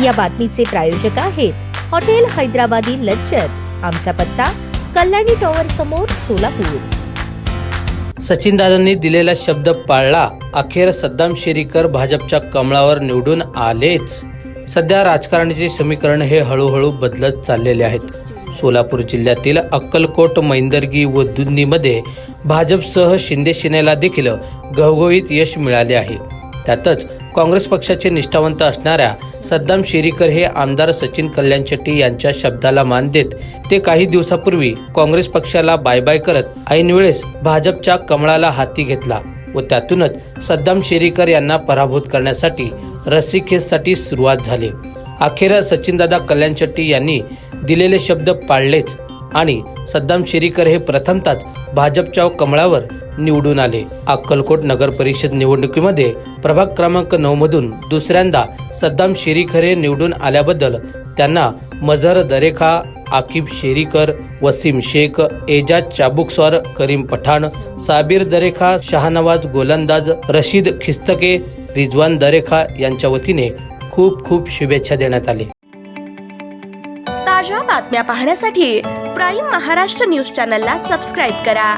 या बातमीचे प्रायोजक आहेत हॉटेल हैदराबादी लज्जत। आमचा पत्ता कल्याणी टॉवर समोर, सोलापूर। सचिनदादांनी दिलेला शब्द पाळला, अखेर सद्दाम शेरीकर भाजपच्या कमळावर निवडून आलेच। सध्या राजकारणाचे समीकरण हे हळूहळू बदलत चाललेले आहेत। सोलापूर जिल्ह्यातील अक्कलकोट, मैंदर्गी व दुधनीमध्ये भाजपसह शिंदे सेनेला देखील घवघवीत यश मिळाले आहे। त्यातच काँग्रेस पक्षाचे निष्ठावंत असणाऱ्या सद्दाम शेरीकर हे आमदार सचिन कल्याण शेट्टी यांच्या शब्दाला मान देत ते काही दिवसापूर्वी काँग्रेस पक्षाला बाय बाय करत ऐनवेळेस भाजपच्या कमळाला हाती घेतला व त्यातूनच सद्दाम शेरीकर यांना पराभूत करण्यासाठी रस्सीखेचसाठी सुरुवात झाली। अखेर सचिनदादा कल्याण शेट्टी यांनी दिलेले शब्द पाळलेच आणि सद्दाम शेरीकर हे प्रथमतःच भाजपच्या कमळावर निवडून आले। अक्कलकोट नगर परिषद निवडणुकीमध्ये प्रभाग क्रमांक 9 मधून दुसऱ्यांदा सद्दाम शेरीकर हे निवडून आल्याबद्दल त्यांना मजहर दरेखा, आकिब शेरीकर, वसीम शेख, एजाज चाबुकस्वार, करीम पठाण, साबिर दरेखा, शाहनवाज गोलंदाज, रशीद खिस्तके, रिजवान दरेखा यांच्या वतीने खूप खूप शुभेच्छा देण्यात आली। ताज्या बातम्या पाहण्यासाठी प्राईम महाराष्ट्र न्यूज चॅनलला सबस्क्राईब करा।